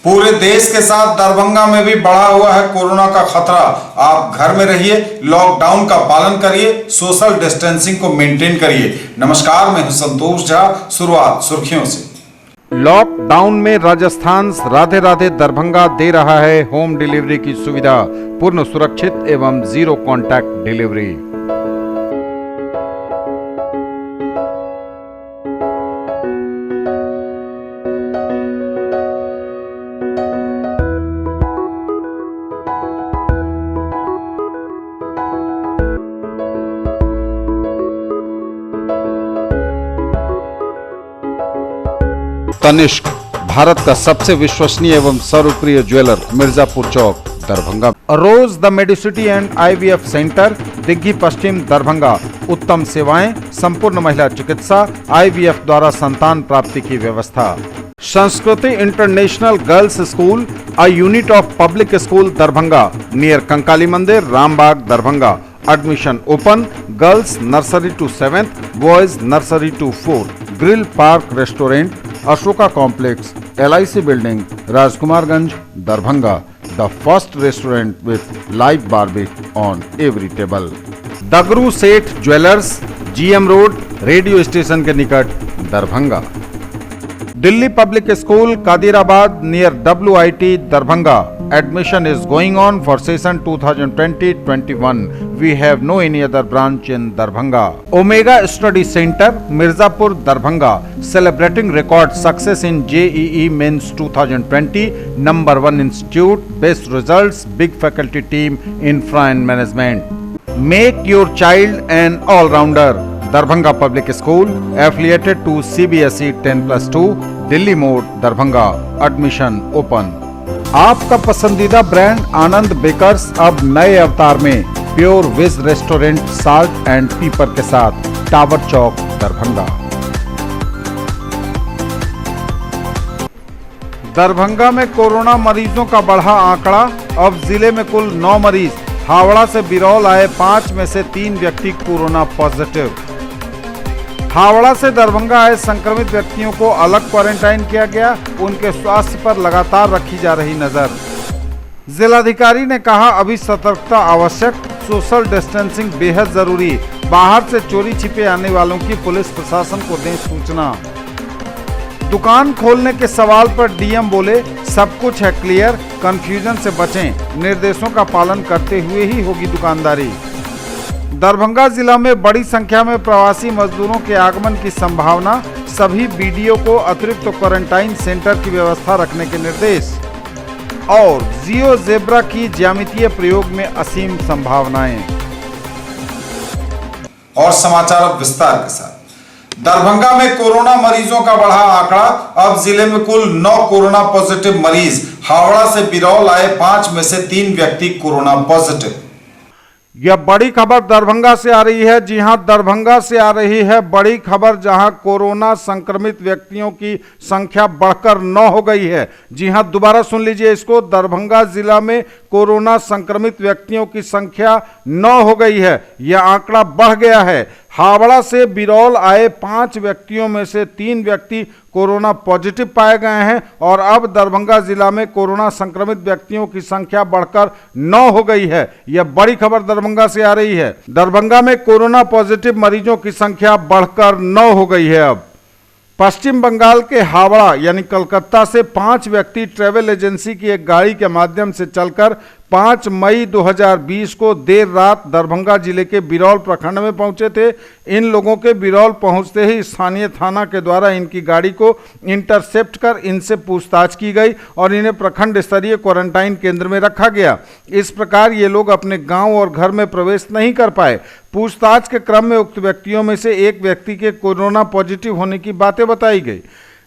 पूरे देश के साथ दरभंगा में भी बढ़ा हुआ है कोरोना का खतरा। आप घर में रहिए, लॉकडाउन का पालन करिए, सोशल डिस्टेंसिंग को मेंटेन करिए। नमस्कार, मैं हूं संतोष झा। शुरुआत सुर्खियों से। लॉकडाउन में राजस्थान राधे राधे दरभंगा दे रहा है होम डिलीवरी की सुविधा, पूर्ण सुरक्षित एवं zero contact delivery. Tanishq, Bharat का सबसे विश्वसनीय एवं सर्वप्रिय jeweller, Mirzapur Chowk, Darbhanga. Rose the Medicity and IVF centre, Digghi Pashchim, Darbhanga. उत्तम सेवाएं, संपूर्ण महिला चिकित्सा, IVF द्वारा संतान प्राप्ति की व्यवस्था। Sanskriti international girls school, a unit of public school, Darbhanga, near Kankali Mandir, Rambagh, Darbhanga. Admission open. Girls nursery to 7th, boys nursery to 4th। Grill park restaurant, Ashoka complex, LIC building, Rajkumarganj, Darbhanga. The first restaurant with live barbecue on every table. Dagru Seth jewellers, GM road, radio station के निकट, Darbhanga. Delhi public school, Kadirabad, near WIT, Darbhanga. Admission is going on for session 2020-21. We have no any other branch in Darbhanga. Omega Study Center, Mirzapur, Darbhanga, celebrating record success in JEE Mains 2020. Number 1 institute, best results, big faculty team, infra and management. Make your child an all-rounder. Darbhanga Public School, affiliated to CBSE 10+2, Delhi Mode, Darbhanga. Admission open. आपका पसंदीदा brand आनंद bakers अब नए अवतार में, pure veg restaurant, salt and pepper के साथ, tower चौक, दरभंगा। दरभंगा में corona मरीजों का बढ़ा आंकड़ा, अब जिले में कुल 9 मरीज। हावड़ा से बिरौल आए 5 में से 3 व्यक्ति कोरोना पॉजिटिव। हावड़ा से दरभंगा आए संक्रमित व्यक्तियों को अलग क्वारंटाइन किया गया। उनके स्वास्थ्य पर लगातार रखी जा रही नजर। जिलाधिकारी ने कहा, अभी सतर्कता आवश्यक, सोशल डिस्टेंसिंग बेहद जरूरी। बाहर से चोरी छिपे आने वालों की पुलिस प्रशासन को दें सूचना। दुकान खोलने के सवाल पर DM बोले, सब कुछ है क्लियर, कंफ्यूजन से बचें, निर्देशों का पालन करते हुए ही होगी दुकानदारी। दरभंगा जिला में बड़ी संख्या में प्रवासी मजदूरों के आगमन की संभावना, सभी BDO को अतिरिक्त क्वारंटाइन सेंटर की व्यवस्था रखने के निर्देश। और जियो जेब्रा की ज्यामितीय प्रयोग में असीम संभावनाएं। और समाचार अब विस्तार के साथ। दरभंगा में कोरोना मरीजों का बढ़ा आंकड़ा, अब जिले में कुल 9 कोरोना पॉजिटिव मरीज। हावड़ा से बिरौल आए 5 में से 3 व्यक्ति कोरोना पॉजिटिव। यह बड़ी खबर दरभंगा से आ रही है। जी हां, दरभंगा से आ रही है बड़ी खबर, जहां कोरोना संक्रमित व्यक्तियों की संख्या बढ़कर 9 हो गई है। जी हां, दोबारा सुन लीजिए इसको। दरभंगा जिला में कोरोना संक्रमित व्यक्तियों की संख्या 9 हो गई है। यह आंकड़ा बढ़ गया है। हावड़ा से बिरौल आए 5 व्यक्तियों में से 3 व्यक्ति कोरोना पॉजिटिव पाए गए हैं और अब दरभंगा जिला में कोरोना संक्रमित व्यक्तियों की संख्या बढ़कर 9 हो गई है। यह बड़ी खबर दरभंगा से आ रही है। दरभंगा में कोरोना पॉजिटिव मरीजों की संख्या बढ़कर 9 हो गई है। अब पश्चिम बंगाल के हावड़ा यानी कलकत्ता से 5 व्यक्ति ट्रैवल एजेंसी की एक गाड़ी के माध्यम से चलकर 5 मई 2020 को देर रात दरभंगा जिले के बिरौल प्रखंड में पहुंचे थे। इन लोगों के बिरौल पहुंचते ही स्थानीय थाना के द्वारा इनकी गाड़ी को इंटरसेप्ट कर इनसे पूछताछ की गई और इन्हें प्रखंड स्तरीय क्वारंटाइन केंद्र में रखा गया। इस प्रकार ये लोग अपने गांव और घर में प्रवेश नहीं कर पाए। पूछताछ के क्रम में उक्त व्यक्तियों में से एक व्यक्ति के कोरोना पॉजिटिव होने की बातें बताई गई।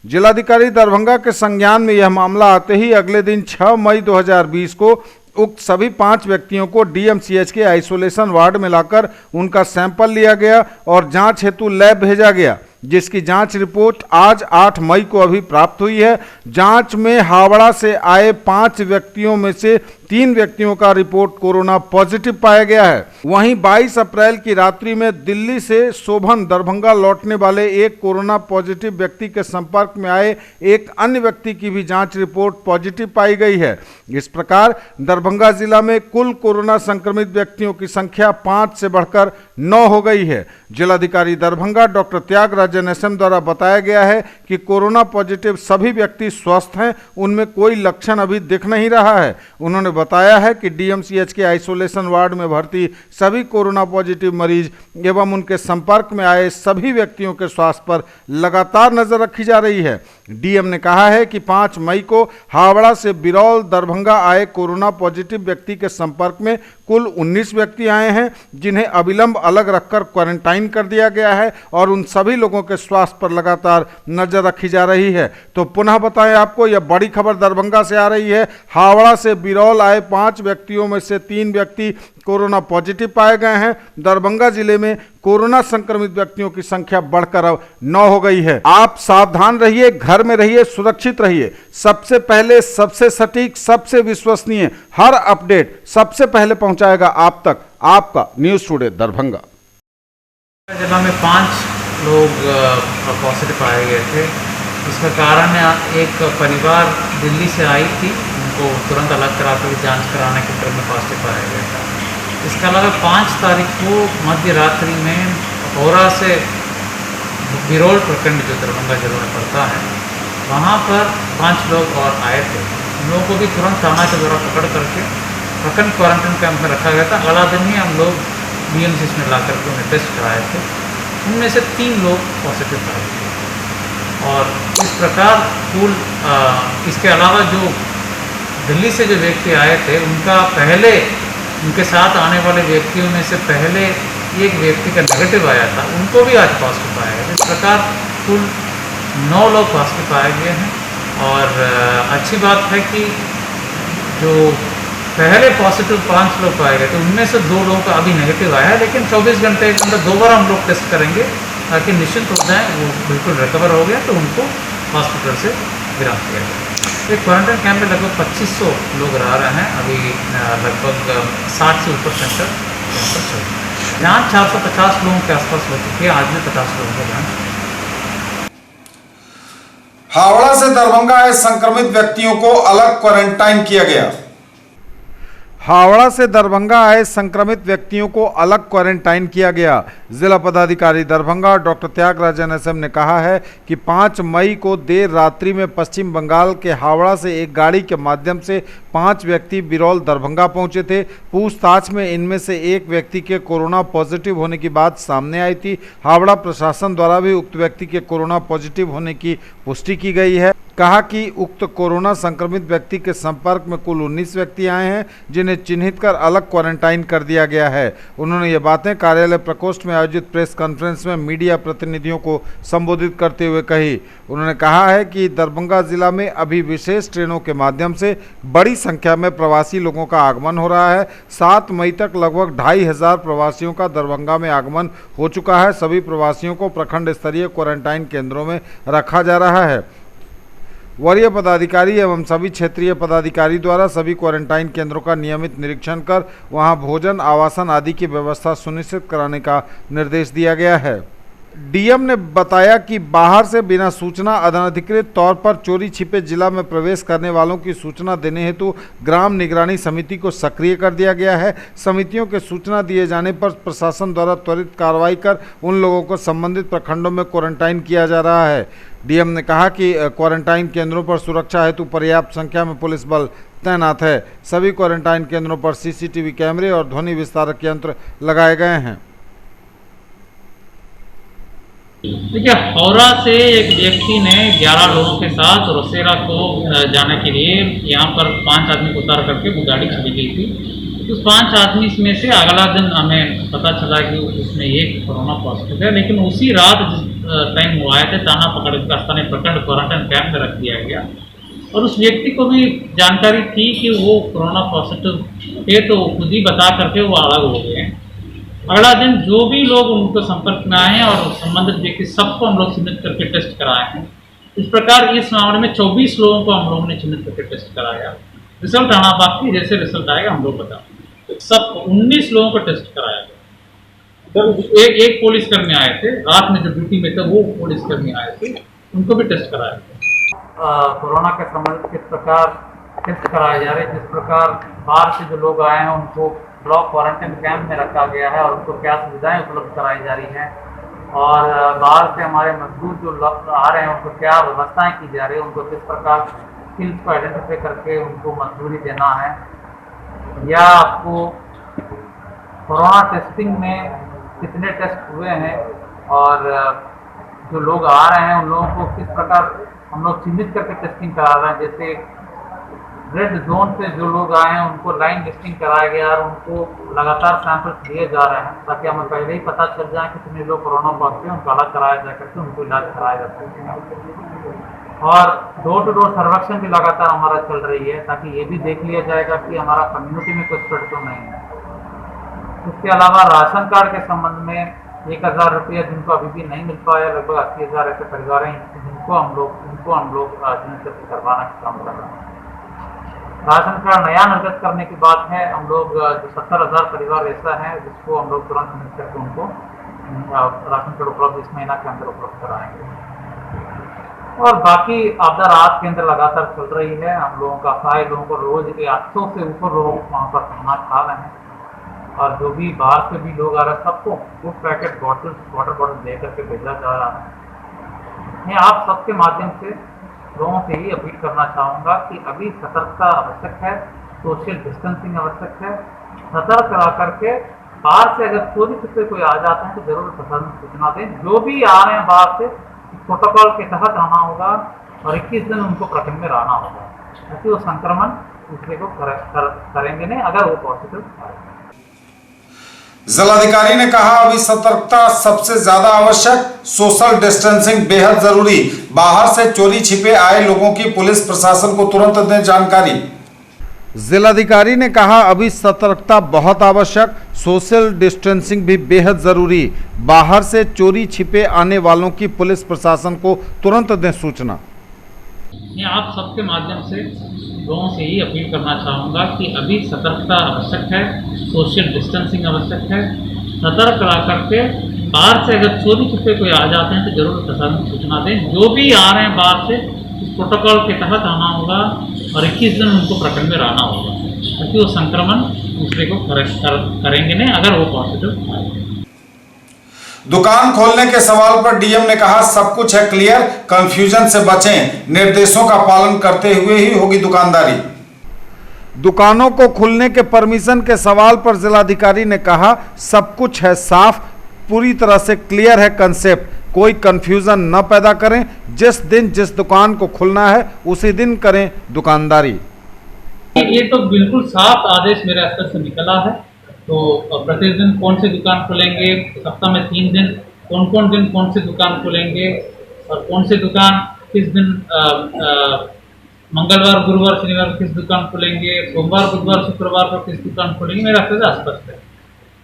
जिलाधिकारी दरभंगा के संज्ञान में यह मामला आते ही अगले दिन 6 मई 2020 को उक्त सभी 5 व्यक्तियों को DMCH के आइसोलेशन वार्ड में लाकर उनका सैंपल लिया गया और जांच हेतु लैब भेजा गया। जिसकी जांच रिपोर्ट आज 8 मई को अभी प्राप्त हुई है। जांच में हावड़ा से आए 5 व्यक्तियों में से 3 व्यक्तियों का रिपोर्ट कोरोना पॉजिटिव पाया गया है। वहीं 22 अप्रैल की रात्रि में दिल्ली से शोभन दरभंगा लौटने वाले एक कोरोना पॉजिटिव व्यक्ति के संपर्क में आए एक अन्य व्यक्ति की भी जांच रिपोर्ट पॉजिटिव पाई गई है। इस प्रकार दरभंगा जिला में कुल कोरोना संक्रमित व्यक्तियों की संख्या 5 से बढ़कर 9 हो गई है। जिलाधिकारी दरभंगा डॉक्टर त्यागराजन एसएम द्वारा बताया गया है कि कोरोना पॉजिटिव सभी व्यक्ति स्वस्थ हैं, उनमें कोई लक्षण अभी दिख नहीं रहा है। उन्होंने बताया है कि डीएमसीएच के आइसोलेशन वार्ड में भर्ती सभी कोरोना पॉजिटिव मरीज एवं उनके संपर्क में आए सभी व्यक्तियों के स्वास्थ्य पर लगातार नजर रखी जा रही है। डीएम ने कहा है कि 5 मई को हावड़ा से बिरौल दरभंगा आए कोरोना पॉजिटिव व्यक्ति के संपर्क में कुल 19 व्यक्ति आए हैं, जिन्हें अविलंब अलग रखकर क्वारंटाइन कर दिया गया है और उन सभी लोगों के स्वास्थ्य पर लगातार नजर रखी जा रही है। तो पुनः बताएं आपको, यह बड़ी खबर दरभंगा से आ रही है। हावड़ा से बिरौल आए 5 व्यक्तियों में से 3 व्यक्ति कोरोना पॉजिटिव पाए गए हैं। दरभंगा जिले में कोरोना संक्रमित व्यक्तियों की संख्या बढ़कर अब 9 हो गई है। आप सावधान रहिए, घर में रहिए, सुरक्षित रहिए। सबसे पहले, सबसे सटीक, सबसे विश्वसनीय हर अपडेट सबसे पहले पहुंचाएगा आप तक आपका न्यूज़ टुडे दरभंगा। जिला में 5 लोग पॉजिटिव पाए गए थे। इसका कारण एक परिवार दिल्ली से आई थी, उनको तुरंत अलग करा कर जांच कराने के क्रम में पॉजिटिव पाया गया था। इसके अलावा 5 तारीख को मध्य रात्रि में होरा से बिरौल प्रखंड जो दरभंगा जिले में पड़ता है, वहाँ पर 5 लोग और आए थे। उन लोगों को भी तुरंत थाना के द्वारा पकड़ करके प्रखंड क्वारंटाइन कैंप में रखा गया था। अगला दिन ही हम लोग डीएमसीएच में ला करके उन्हें टेस्ट कराए थे। उनमें से 3 लोग पॉजिटिव पाए थे और इस प्रकार कुल इसके अलावा जो दिल्ली से जो व्यक्ति आए थे, उनके साथ आने वाले व्यक्तियों में से पहले एक व्यक्ति का नेगेटिव आया था, उनको भी आज पॉजिटिव पाया गया। इस प्रकार कुल 9 लोग पॉजिटिव पाए गए हैं। और अच्छी बात है कि जो पहले पॉजिटिव 5 लोग पाए गए थे, उनमें से 2 लोगों का अभी नेगेटिव आया है, लेकिन 24 घंटे के अंदर 2 बार हम लोग टेस्ट करेंगे ताकि निश्चित हो जाए वो बिल्कुल रिकवर हो गया तो उनको हॉस्पिटल से विराम किया जाए। एक क्वारंटाइन कैंप में लगभग 2500 लोग रह रहे हैं। अभी लगभग 60 से ऊपर सेंटर चल रहे हैं। जाँच 450 लोगों के आसपास हो चुकी है। आज भी 50 लोगों का जाँच। हावड़ा से दरभंगा आए संक्रमित व्यक्तियों को अलग क्वारंटाइन किया गया। हावड़ा से दरभंगा आए संक्रमित व्यक्तियों को अलग क्वारंटाइन किया गया। जिला पदाधिकारी दरभंगा डॉक्टर त्यागराजन एसएम ने कहा है कि 5 मई को देर रात्रि में पश्चिम बंगाल के हावड़ा से एक गाड़ी के माध्यम से 5 व्यक्ति बिरौल दरभंगा पहुंचे थे। पूछताछ में इनमें से एक व्यक्ति के कोरोना पॉजिटिव होने की बात सामने आई थी। हावड़ा प्रशासन द्वारा भी उक्त व्यक्ति के कोरोना पॉजिटिव होने की पुष्टि की गई है। कहा कि उक्त कोरोना संक्रमित व्यक्ति के संपर्क में कुल 19 व्यक्ति आए हैं, जिन्हें चिन्हित कर अलग क्वारंटाइन कर दिया गया है। उन्होंने ये बातें कार्यालय प्रकोष्ठ में आयोजित प्रेस कॉन्फ्रेंस में मीडिया प्रतिनिधियों को संबोधित करते हुए कही। उन्होंने कहा है कि दरभंगा जिला में अभी विशेष ट्रेनों के माध्यम से बड़ी संख्या में प्रवासी लोगों का आगमन हो रहा है। 7 मई तक लगभग 2500 प्रवासियों का दरभंगा में आगमन हो चुका है। सभी प्रवासियों को प्रखंड स्तरीय क्वारंटाइन केंद्रों में रखा जा रहा है। वरीय पदाधिकारी एवं सभी क्षेत्रीय पदाधिकारी द्वारा सभी क्वारंटाइन केंद्रों का नियमित निरीक्षण कर वहां भोजन, आवासन आदि की व्यवस्था सुनिश्चित कराने का निर्देश दिया गया है। डीएम ने बताया कि बाहर से बिना सूचना अनधिकृत तौर पर चोरी छिपे जिला में प्रवेश करने वालों की सूचना देने हेतु ग्राम निगरानी समिति को सक्रिय कर दिया गया है। समितियों के सूचना दिए जाने पर प्रशासन द्वारा त्वरित कार्रवाई कर उन लोगों को संबंधित प्रखंडों में क्वारंटाइन किया जा रहा है। डीएम ने कहा कि क्वारंटाइन केंद्रों पर सुरक्षा हेतु पर्याप्त संख्या में पुलिस बल तैनात है। सभी क्वारंटाइन केंद्रों पर सीसीटीवी कैमरे और ध्वनि विस्तारक यंत्र लगाए गए हैं। देखिए, हावड़ा से एक व्यक्ति ने 11 लोगों के साथ रोसेरा को जाने के लिए यहाँ पर 5 आदमी को उतार करके वो गाड़ी चली गई थी। उस 5 आदमी में से अगला दिन हमें पता चला कि उसमें एक कोरोना पॉजिटिव है, लेकिन उसी रात जिस टाइम वो आए थे थाना पकड़ के स्थानीय प्रखंड क्वारंटाइन कैंप में रख दिया गया। और उस व्यक्ति को भी जानकारी थी कि वो कोरोना पॉजिटिव थे, तो खुद ही बता करके वो अलग हो गए। अगला दिन जो भी लोग उनको संपर्क में आए हैं और संबंधित व्यक्ति सबको हम लोग चिन्हित करके टेस्ट कराए हैं। इस प्रकार इस मामले में 24 लोगों को हम लोगों ने चिन्हित करके टेस्ट कराया। रिजल्ट आना बाकी, जैसे रिजल्ट आएगा हम लोग बताएंगे। सब 19 लोगों को टेस्ट कराया गया। तो एक पुलिसकर्मी आए थे, रात में जो ड्यूटी में थे वो पुलिसकर्मी आए थे, उनको भी टेस्ट कराया गया। कोरोना के संबंधित किस प्रकार टेस्ट कराए जा रहे हैं, जिस प्रकार बाहर से जो लोग आए हैं उनको ब्लॉक क्वारंटाइन कैंप में रखा गया है और उनको क्या सुविधाएं उपलब्ध कराई जा रही हैं, और बाहर से हमारे मजदूर जो आ रहे हैं उनको क्या व्यवस्थाएं की जा रही है, उनको किस प्रकार स्किल्स को आइडेंटिफाई करके उनको मजदूरी देना है, या आपको कोरोना टेस्टिंग में कितने टेस्ट हुए हैं और जो लोग आ रहे हैं उन लोगों को किस प्रकार हम लोग चिन्हित करके टेस्टिंग करा रहे हैं। जैसे रेड जोन से जो लोग आए हैं उनको लाइन लिस्टिंग कराया गया और उनको लगातार सैंपल्स दिए जा रहे हैं ताकि हमें पहले ही पता चल जाए कि कितने लोग कोरोना पॉजिटिव हैं, उनको अलग कराया जा करके उनको इलाज कराया जा सके। और डोर टू डोर सर्वेक्षण भी लगातार हमारा चल रही है ताकि ये भी देख लिया जाएगा कि हमारा कम्युनिटी में कोई स्प्रेड तो नहीं है। इसके अलावा राशन कार्ड के संबंध में 1000 रुपया जिनको अभी भी नहीं मिल पाया, लगभग 80,000 ऐसे परिवार हैं जिनको हम लोग चिन्हित करवाना का काम कर रहे हैं। राशन कार्ड नया निर्गत करने की बात है, हम लोग जो 70,000 परिवार ऐसा है जिसको हम लोग तुरंत मिल करके उनको राशन कार्ड उपलब्ध इस महीना के अंदर उपलब्ध कराएंगे। और बाकी आपदा राहत केंद्र लगातार चल रही है। हम लोगों का सहाय लोगों को रोज 800 से ऊपर लोग वहाँ पर खाना खा रहे हैं, और जो भी बाहर से भी लोग आ रहे हैं सबको फूड पैकेट वाटर बॉटल दे करके भेजा जा रहा है। मैं आप सबके माध्यम से लोगों से ही अपील करना चाहूँगा कि अभी सतर्कता आवश्यक है, सोशल डिस्टेंसिंग आवश्यक है। सतर्क रह करके बाहर से अगर चोरी छुपे कोई आ जाते हैं तो जरूर प्रशासन सूचना दें। जो भी आ रहे हैं बाहर से प्रोटोकॉल के तहत आना होगा और 21 दिन उनको प्रखंड में रहना होगा, ताकि वो संक्रमण दूसरे को करेंगे नहीं अगर वो पॉजिटिव आए। जिलाधिकारी ने कहा अभी सतर्कता सबसे ज्यादा आवश्यक, सोशल डिस्टेंसिंग बेहद जरूरी, बाहर से चोरी छिपे आए लोगों की पुलिस प्रशासन को तुरंत दें जानकारी। जिलाधिकारी ने कहा अभी सतर्कता बहुत आवश्यक, सोशल डिस्टेंसिंग भी बेहद जरूरी, बाहर से चोरी छिपे आने वालों की पुलिस प्रशासन को तुरंत दें सूचना। मैं आप सबके माध्यम से लोगों से ही अपील करना चाहूँगा कि अभी सतर्कता आवश्यक है, सोशल डिस्टेंसिंग आवश्यक है। सतर्क रह करके बाहर से अगर चोरी छुपे कोई आ जाते हैं तो जरूर प्रशासन सूचना दें। जो भी आ रहे हैं बाहर से इस प्रोटोकॉल के तहत आना होगा और 21 दिन उनको प्रखंड में रहना होगा, ताकि वो संक्रमण दूसरे को करेंगे नहीं अगर वो पॉजिटिव आए। दुकान खोलने के सवाल पर डीएम ने कहा सब कुछ है क्लियर, कंफ्यूजन से बचें, निर्देशों का पालन करते हुए ही होगी दुकानदारी। दुकानों को खुलने के परमिशन के सवाल पर जिलाधिकारी ने कहा सब कुछ है साफ, पूरी तरह से क्लियर है कंसेप्ट, कोई कंफ्यूजन न पैदा करें, जिस दिन जिस दुकान को खुलना है उसी दिन करें दुकानदारी। ये तो बिल्कुल साफ आदेश मेरे स्तर से निकला है। तो प्रतिदिन कौन सी दुकान खुलेंगे, सप्ताह में 3 दिन कौन दिन कौन सी दुकान खुलेंगे और कौन सी दुकान किस दिन, मंगलवार गुरुवार शनिवार किस दुकान खुलेंगे, सोमवार बुधवार शुक्रवार को किस दुकान खुलेंगे, मेरा स्तर स्पष्ट है।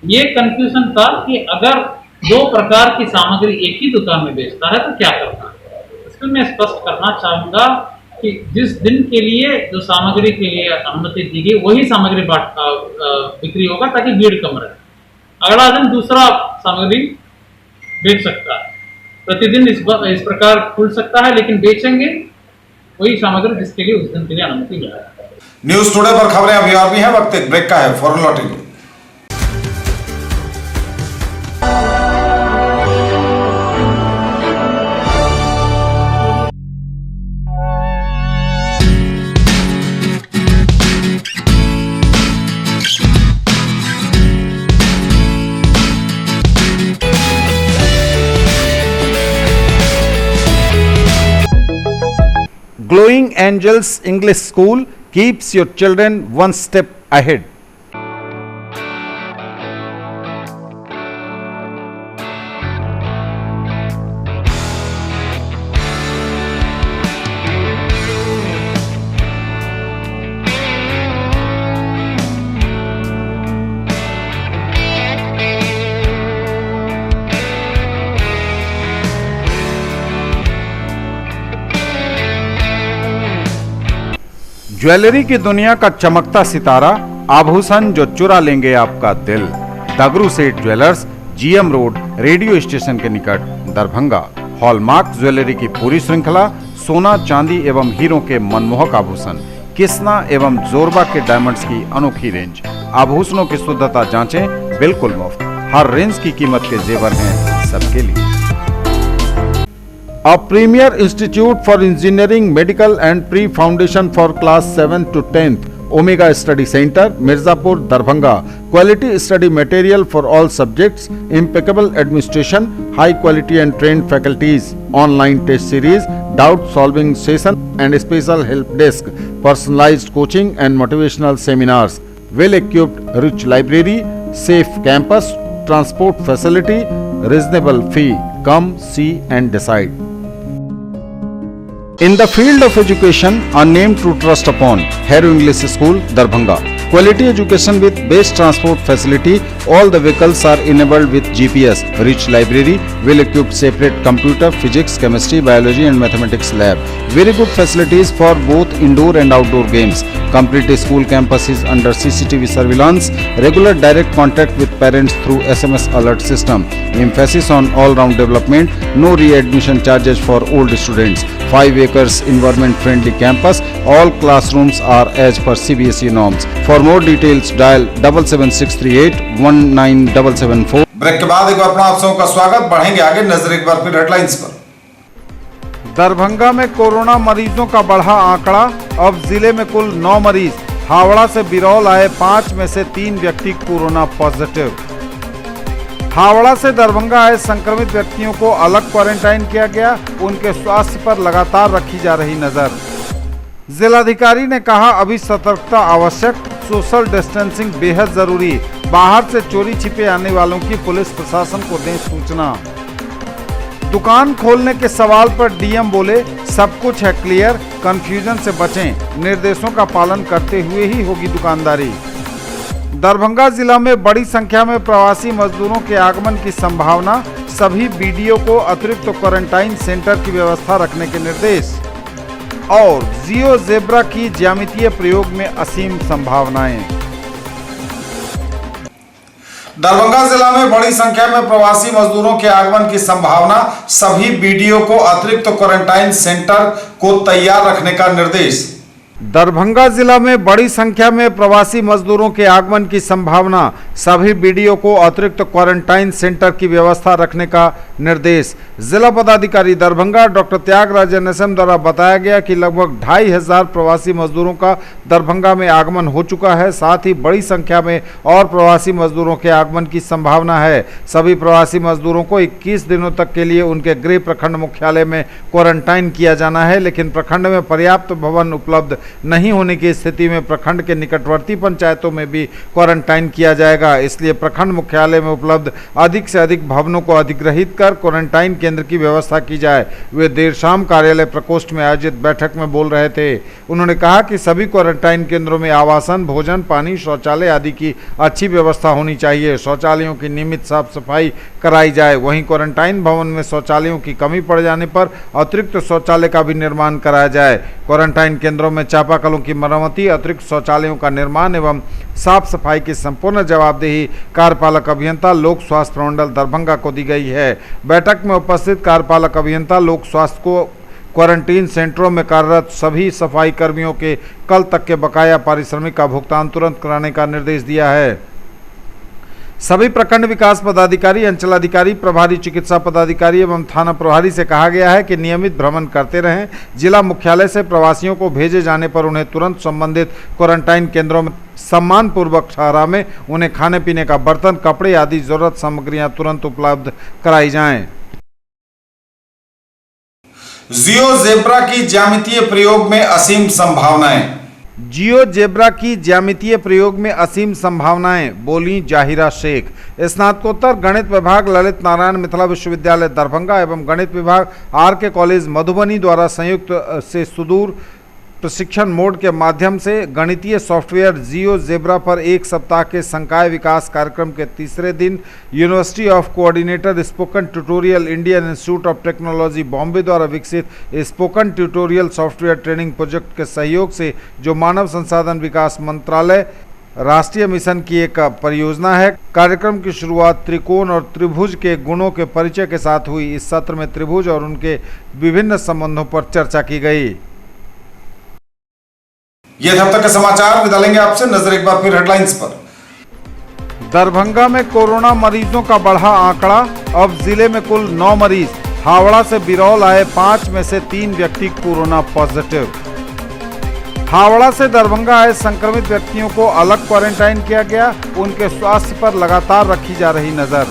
ये कंफ्यूजन था कि अगर 2 प्रकार की सामग्री एक ही दुकान में बेचता है तो क्या करना है। इसमें मैं स्पष्ट करना चाहूँगा कि जिस दिन के लिए जो सामग्री के लिए अनुमति दी गई वही सामग्री बिक्री होगा ताकि भीड़ कम रहे। अगला दिन दूसरा सामग्री बेच सकता है, प्रतिदिन इस प्रकार खुल सकता है, लेकिन बेचेंगे वही सामग्री जिसके लिए उस दिन के लिए अनुमति मिला है। न्यूज टुडे पर खबरें अभी और भी हैं, वक्त एक ब्रेक का है, फौरन लौटेंगे। Glowing Angels English School keeps your children one step ahead. Jewellery की दुनिया का चमकता सितारा, आभूषण जो चुरा लेंगे आपका दिल। दगरू Seth jewellers, GM road, radio station के निकट, दरभंगा। हॉलमार्क ज्वेलरी की पूरी श्रृंखला, सोना, चांदी एवं हीरों के मनमोहक आभूषण, किस्ना एवं जोरबा के डायमंड्स की अनोखी रेंज। आभूषणों की शुद्धता जांचें, बिल्कुल मुफ्त। हर रेंज की कीमत के जेवर हैं सबके लिए। A premier institute for engineering, medical and pre-foundation for class 7 to 10th, Omega Study Center, Mirzapur, Darbhanga. Quality study material for all subjects, impeccable administration, high quality and trained faculties, online test series, doubt solving session and special help desk, personalized coaching and motivational seminars, well equipped rich library, safe campus, transport facility, reasonable fee. Come, see and decide. In the field of education, a name to trust upon, Hero English School, Darbhanga. Quality education with best transport facility. All the vehicles are enabled with GPS. Rich library, well-equipped separate computer, physics, chemistry, biology and mathematics lab. Very good facilities for both indoor and outdoor games. Complete school campus is under CCTV surveillance. Regular direct contact with parents through SMS alert system. Emphasis on all-round development. No re-admission charges for old students. 5 acres environment-friendly campus. All classrooms are as per CBSE norms. For more details, dial 77638 19774. Break के बाद एक बार अपना आप सबों का स्वागत। बढ़ेंगे आगे, नजर एक बार फिर हेडलाइंस पर। दरभंगा में कोरोना मरीजों का बढ़ा आंकड़ा, अब जिले में कुल 9 मरीज। हावड़ा से बिरौल आए 5 में से 3 व्यक्ति कोरोना पॉजिटिव। हावड़ा से दरभंगा आए संक्रमित व्यक्तियों को अलग क्वारंटाइन किया गया। उनके स्वास्थ्य पर लगातार रखी जा रही नजर। जिलाधिकारी ने कहा, अभी सतर्कता आवश्यक, सोशल डिस्टेंसिंग बेहद जरूरी। बाहर से चोरी छिपे आने वालों की पुलिस प्रशासन को दें सूचना। दुकान खोलने के सवाल पर डीएम बोले, सब कुछ है क्लियर, कंफ्यूजन से बचें, निर्देशों का पालन करते हुए ही होगी दुकानदारी। दरभंगा जिला में बड़ी संख्या में प्रवासी मजदूरों के आगमन की संभावना, सभी बीडीओ को अतिरिक्त क्वारंटाइन सेंटर की व्यवस्था रखने के निर्देश। और जियो जेब्रा की ज्यामितीय प्रयोग में असीम संभावनाएं। दरभंगा जिला में बड़ी संख्या में प्रवासी मजदूरों के आगमन की संभावना, सभी बीडीओ को अतिरिक्त क्वारंटाइन सेंटर को तैयार रखने का निर्देश। दरभंगा जिला में बड़ी संख्या में प्रवासी मजदूरों के आगमन की संभावना, सभी बीडीओ को अतिरिक्त क्वारंटाइन सेंटर की व्यवस्था रखने का निर्देश। जिला पदाधिकारी दरभंगा डॉक्टर त्यागराज NSM द्वारा बताया गया कि लगभग 2500 प्रवासी मजदूरों का दरभंगा में आगमन हो चुका है। साथ ही बड़ी संख्या में और प्रवासी मजदूरों के आगमन की संभावना है। सभी प्रवासी मजदूरों को 21 दिनों तक के लिए उनके गृह प्रखंड मुख्यालय में क्वारंटाइन किया जाना है, लेकिन प्रखंड में पर्याप्त भवन उपलब्ध नहीं होने की स्थिति में प्रखंड के निकटवर्ती पंचायतों में भी क्वारंटाइन किया जाएगा। इसलिए प्रखंड मुख्यालय में उपलब्ध अधिक से अधिक भवनों को अधिग्रहित कर क्वारंटाइन केंद्र की व्यवस्था की जाए। वे देर शाम कार्यालय प्रकोष्ठ में आयोजित बैठक में बोल रहे थे। उन्होंने कहा कि सभी क्वारंटाइन केंद्रों में आवासन, भोजन, पानी, शौचालय आदि की अच्छी व्यवस्था होनी चाहिए। शौचालयों की नियमित साफ सफाई कराई जाए। वहीं क्वारंटाइन भवन में शौचालयों की कमी पड़ जाने पर अतिरिक्त शौचालय का भी निर्माण कराया जाए। क्वारंटाइन केंद्रों में चापाकलों की मरम्मति, अतिरिक्त शौचालयों का निर्माण एवं साफ सफाई की संपूर्ण जवाबदेही कार्यपालक अभियंता लोक स्वास्थ्य प्रमंडल दरभंगा को दी गई है। बैठक में उपस्थित कार्यपालक अभियंता लोक स्वास्थ्य को क्वारंटीन सेंटरों में कार्यरत सभी सफाई कर्मियों के कल तक के बकाया पारिश्रमिक का भुगतान तुरंत कराने का निर्देश दिया है। सभी प्रखंड विकास पदाधिकारी, अंचलाधिकारी, प्रभारी चिकित्सा पदाधिकारी एवं थाना प्रभारी से कहा गया है कि नियमित भ्रमण करते रहें। जिला मुख्यालय से प्रवासियों को भेजे जाने पर उन्हें तुरंत संबंधित क्वारंटाइन केंद्रों में सम्मानपूर्वक ठहरा में उन्हें खाने पीने का बर्तन, कपड़े आदि जरूरत सामग्रियां तुरंत उपलब्ध कराई जाएं। जियो जेब्रा की ज्यामितीय प्रयोग में असीम संभावनाएं। जियो जेब्रा की ज्यामितीय प्रयोग में असीम संभावनाएं, बोली जाहिरा शेख। स्नातकोत्तर गणित विभाग ललित नारायण मिथिला विश्वविद्यालय दरभंगा एवं गणित विभाग RK कॉलेज मधुबनी द्वारा संयुक्त से सुदूर प्रशिक्षण मोड के माध्यम से गणितीय सॉफ्टवेयर जियो जेब्रा पर एक सप्ताह के संकाय विकास कार्यक्रम के तीसरे दिन university of coordinator spoken tutorial Indian institute of technology Bombay द्वारा विकसित spoken tutorial software training project के सहयोग से, जो मानव संसाधन विकास मंत्रालय राष्ट्रीय मिशन की एक परियोजना है। कार्यक्रम की शुरुआत त्रिकोण और त्रिभुज के गुणों के परिचय के साथ हुई। इस सत्र में त्रिभुज और उनके विभिन्न संबंधों पर चर्चा की गई। ये थे अब तक के समाचार। विदा लेंगे आपसे, नजर एक बार फिर हेडलाइंस पर। दरभंगा में कोरोना मरीजों का बढ़ा आंकड़ा, अब जिले में कुल 9 मरीज। हावड़ा से बिरौल आए 5 में से 3 व्यक्ति कोरोना पॉजिटिव। हावड़ा से दरभंगा आए संक्रमित व्यक्तियों को अलग क्वारंटाइन किया गया। उनके स्वास्थ्य पर लगातार रखी जा रही नजर।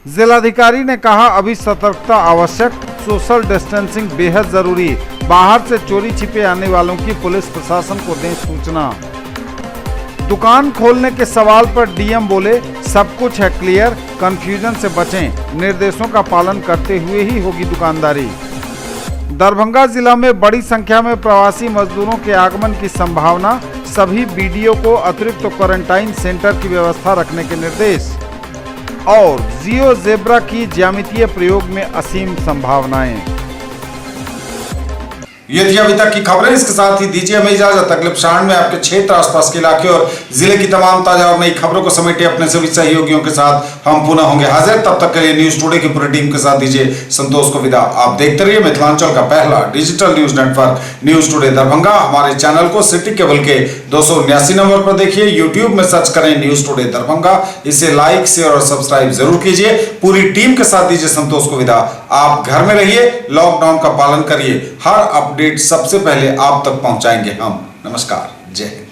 जिलाधिकारी ने कहा, अभी सतर्कता आवश्यक, सोशल डिस्टेंसिंग बेहद जरूरी। बाहर से चोरी छिपे आने वालों की पुलिस प्रशासन को दें सूचना। दुकान खोलने के सवाल पर डीएम बोले, सब कुछ है क्लियर, कंफ्यूजन से बचें, निर्देशों का पालन करते हुए ही होगी दुकानदारी। दरभंगा जिला में बड़ी संख्या में प्रवासी मजदूरों के आगमन की संभावना, सभी बीडीओ को अतिरिक्त क्वारंटाइन सेंटर की व्यवस्था रखने के निर्देश। और जियो जेब्रा की ज्यामितीय प्रयोग में असीम संभावनाएं। ये थी अभी तक की खबरें। इसके साथ ही दीजिए हमें इजाजत। अगले क्षण में आपके क्षेत्र, आसपास के इलाके और जिले की तमाम ताजा और नई खबरों को समेटे अपने सभी सहयोगियों के साथ हम पुनः होंगे हाजिर। तब तक के लिए न्यूज टुडे की पूरी टीम के साथ दीजिए संतोष को विदा। आप देखते रहिए मिथिलांचल का पहला digital news network news today Darbhanga. हमारे चैनल को सिटी केबल के 279 नंबर पर देखिए। यूट्यूब में सर्च करें न्यूज टुडे दरभंगा। इसे लाइक, शेयर और सब्सक्राइब जरूर कीजिए। पूरी टीम के साथ दीजिए संतोष को विदा। आप घर में रहिए, लॉकडाउन का पालन करिए। हर अपडेट सबसे पहले आप तक पहुंचाएंगे हम। नमस्कार, जय हिंद।